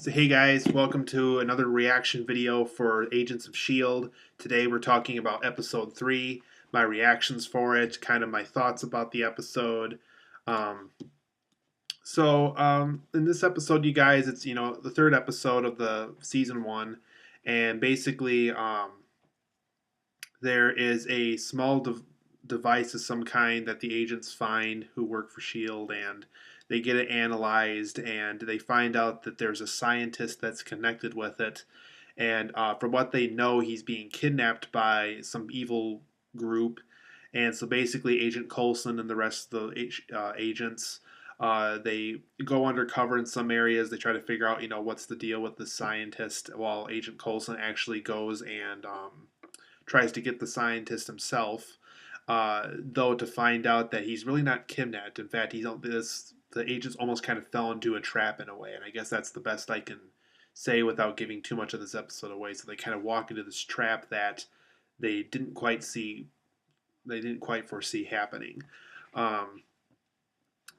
So hey guys, welcome to another reaction video for Agents of S.H.I.E.L.D. Today we're talking about episode 3, my reactions for it, kind of my thoughts about the episode. Um, in this episode, you guys, it's the third episode of the season 1, and basically there is a small device of some kind that the agents find who work for S.H.I.E.L.D. and they get it analyzed and they find out that there's a scientist that's connected with it. And from what they know, he's being kidnapped by some evil group. And so basically, Agent Coulson and the rest of the agents, they go undercover in some areas. They try to figure out, what's the deal with the scientist, while Agent Coulson actually goes and tries to get the scientist himself, though to find out that he's really not kidnapped. In fact, the agents almost kind of fell into a trap in a way, and I guess that's the best I can say without giving too much of this episode away. So they kind of walk into this trap that they didn't quite see, they didn't quite foresee happening. Um,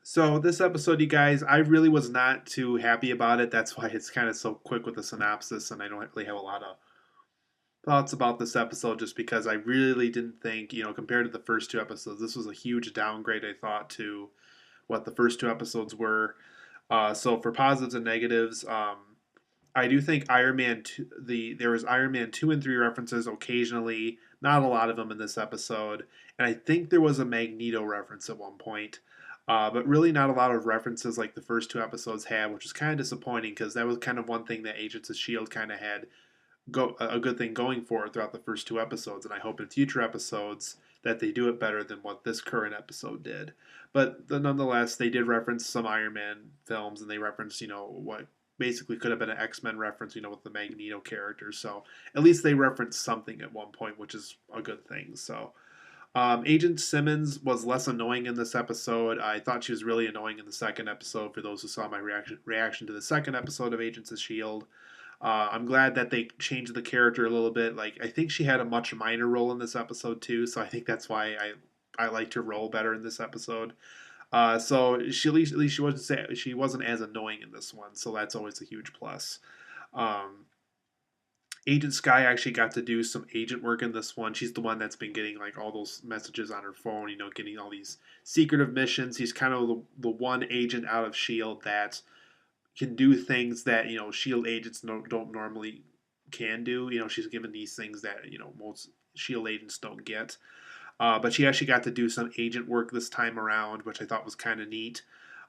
so this episode, you guys, I really was not too happy about it. That's why it's kind of so quick with the synopsis, and I don't really have a lot of thoughts about this episode just because I really didn't think, compared to the first two episodes, this was a huge downgrade, I thought, to what the first two episodes were. So for positives and negatives, I do think Iron Man 2, there was Iron Man 2 and 3 references occasionally, not a lot of them in this episode, and I think there was a Magneto reference at one point. But really, not a lot of references like the first two episodes had, which is kind of disappointing because that was kind of one thing that Agents of S.H.I.E.L.D. kind of had a good thing going for it throughout the first two episodes, and I hope in future episodes that they do it better than what this current episode did. But nonetheless, they did reference some Iron Man films, and they referenced what basically could have been an X-Men reference, with the Magneto character. So at least they referenced something at one point, which is a good thing. So Agent Simmons was less annoying in this episode. I thought she was really annoying in the second episode. For those who saw my reaction to the second episode of Agents of Shield, I'm glad that they changed the character a little bit. Like I think she had a much minor role in this episode too, so I think that's why I liked her role better in this episode. So at least she wasn't as annoying in this one, so that's always a huge plus. Um, Agent Sky actually got to do some agent work in this one. She's the one that's been getting like all those messages on her phone, getting all these secretive missions. He's kind of the one agent out of Shield that can do things that Shield agents don't normally can do. She's given these things that most Shield agents don't get. But she actually got to do some agent work this time around, which I thought was kind of neat.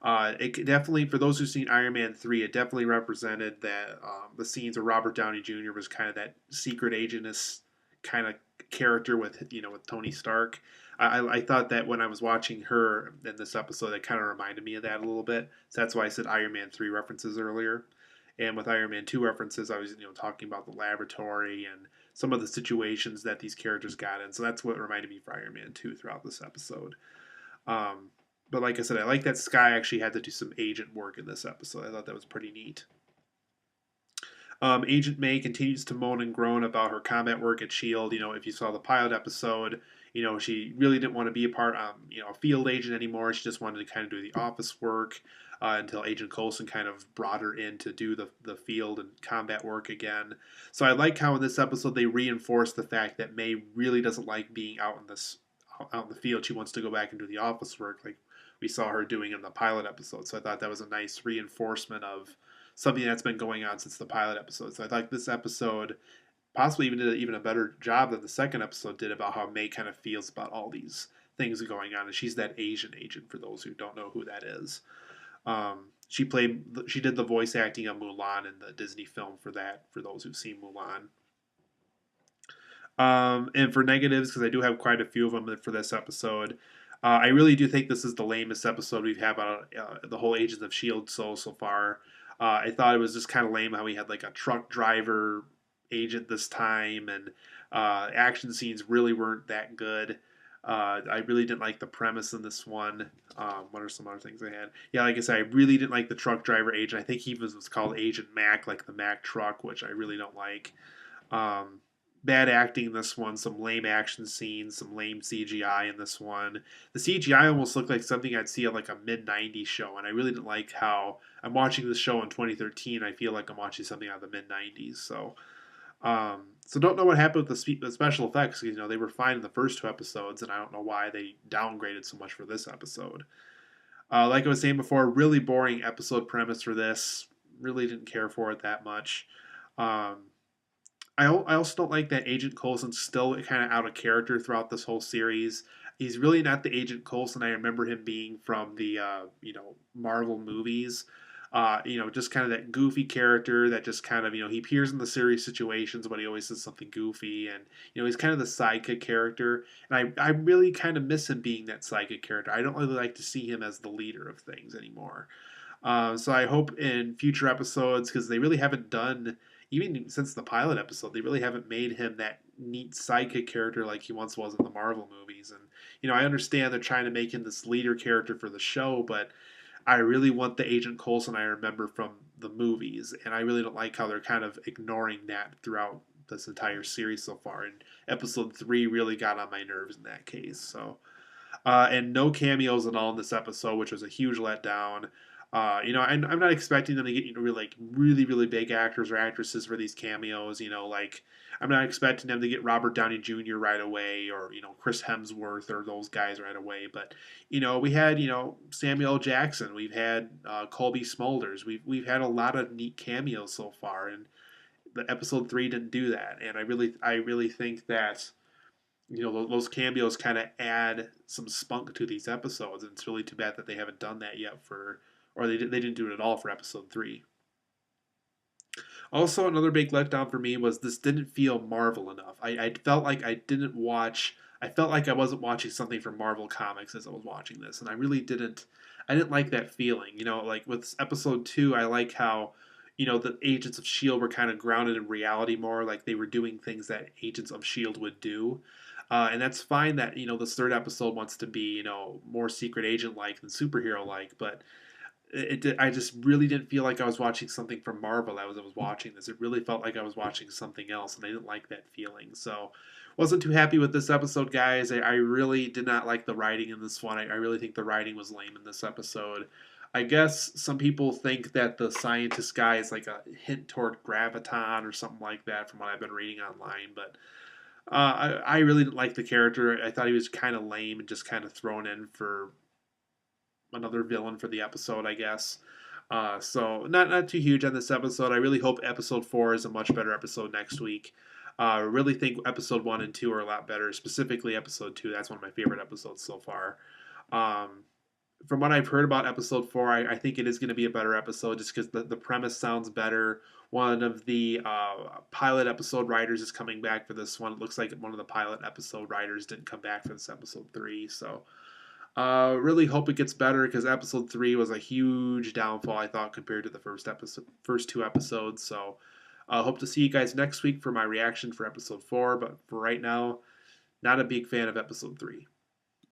It definitely, for those who've seen Iron Man 3, it definitely represented that the scenes where Robert Downey Jr. was kind of that secret agentess kind of character with Tony Stark. I thought that when I was watching her in this episode, it kind of reminded me of that a little bit. So that's why I said Iron Man 3 references earlier. And with Iron Man 2 references, I was talking about the laboratory and some of the situations that these characters got in. So that's what reminded me for Iron Man 2 throughout this episode. Um, but like I said, I like that Sky actually had to do some agent work in this episode. I thought that was pretty neat. Agent May continues to moan and groan about her combat work at S.H.I.E.L.D. If you saw the pilot episode, she really didn't want to be a part, a field agent anymore. She just wanted to kind of do the office work until Agent Coulson kind of brought her in to do the field and combat work again. So I like how in this episode they reinforced the fact that May really doesn't like being out in the field. She wants to go back and do the office work like we saw her doing in the pilot episode. So I thought that was a nice reinforcement of something that's been going on since the pilot episode. So I thought this episode possibly even did even a better job than the second episode did about how May kind of feels about all these things going on. And she's that Asian agent for those who don't know who that is. She did the voice acting of Mulan in the Disney film for that. For those who've seen Mulan. And for negatives, because I do have quite a few of them for this episode, I really do think this is the lamest episode we've had about the whole Agents of Shield so far. I thought it was just kind of lame how we had like a truck driver agent this time, and action scenes really weren't that good. I really didn't like the premise in this one. What are some other things I had? Yeah, like I said, I really didn't like the truck driver agent. I think he was called Agent Mac, like the Mac truck, which I really don't like. Um, bad acting in this one, some lame action scenes, some lame CGI in this one. The CGI almost looked like something I'd see on like a mid '90s show, and I really didn't like how I'm watching this show in 2013. I feel like I'm watching something out of the mid '90s. So don't know what happened with the special effects. You know, they were fine in the first two episodes, and I don't know why they downgraded so much for this episode. Like I was saying before, really boring episode premise for this. Really didn't care for it that much. Um, I also don't like that Agent Coulson's still kind of out of character throughout this whole series. He's really not the Agent Coulson I remember him being from the Marvel movies. Just kind of that goofy character that just kind of he appears in the serious situations, but he always says something goofy, and he's kind of the sidekick character. And I really kind of miss him being that sidekick character. I don't really like to see him as the leader of things anymore. So I hope in future episodes, because they really haven't done, even since the pilot episode, they really haven't made him that neat sidekick character like he once was in the Marvel movies. And I understand they're trying to make him this leader character for the show, but I really want the Agent Coulson I remember from the movies, and I really don't like how they're kind of ignoring that throughout this entire series so far. And episode 3 really got on my nerves in that case. And no cameos at all in this episode, which was a huge letdown. I'm not expecting them to get really really big actors or actresses for these cameos. Like I'm not expecting them to get Robert Downey Jr. right away, or Chris Hemsworth or those guys right away. But we had Samuel L. Jackson, we've had Colby Smulders, we've had a lot of neat cameos so far, and the episode 3 didn't do that. And I really think that those cameos kind of add some spunk to these episodes, and it's really too bad that they haven't done that yet or they didn't do it at all for episode 3. Also, another big letdown for me was this didn't feel Marvel enough. I felt like I felt like I wasn't watching something from Marvel Comics as I was watching this, and I didn't like that feeling. Like with episode 2, I like how the Agents of S.H.I.E.L.D. were kind of grounded in reality more, like they were doing things that Agents of S.H.I.E.L.D. would do. And that's fine that this third episode wants to be more secret agent like than superhero like, but I just really didn't feel like I was watching something from Marvel as I was watching this. It really felt like I was watching something else, and I didn't like that feeling. So, wasn't too happy with this episode, guys. I really did not like the writing in this one. I really think the writing was lame in this episode. I guess some people think that the scientist guy is like a hint toward graviton or something like that, from what I've been reading online. But I really didn't like the character. I thought he was kind of lame and just kind of thrown in for another villain for the episode, I guess. So not too huge on this episode. I really hope episode 4 is a much better episode next week. I really think episode 1 and 2 are a lot better. Specifically, episode 2. That's one of my favorite episodes so far. Um, from what I've heard about episode 4, I think it is going to be a better episode just because the premise sounds better. One of the pilot episode writers is coming back for this one. It looks like one of the pilot episode writers didn't come back for this episode 3. So really hope it gets better because episode 3 was a huge downfall, I thought, compared to the first two episodes. So hope to see you guys next week for my reaction for episode 4. But for right now, not a big fan of episode 3.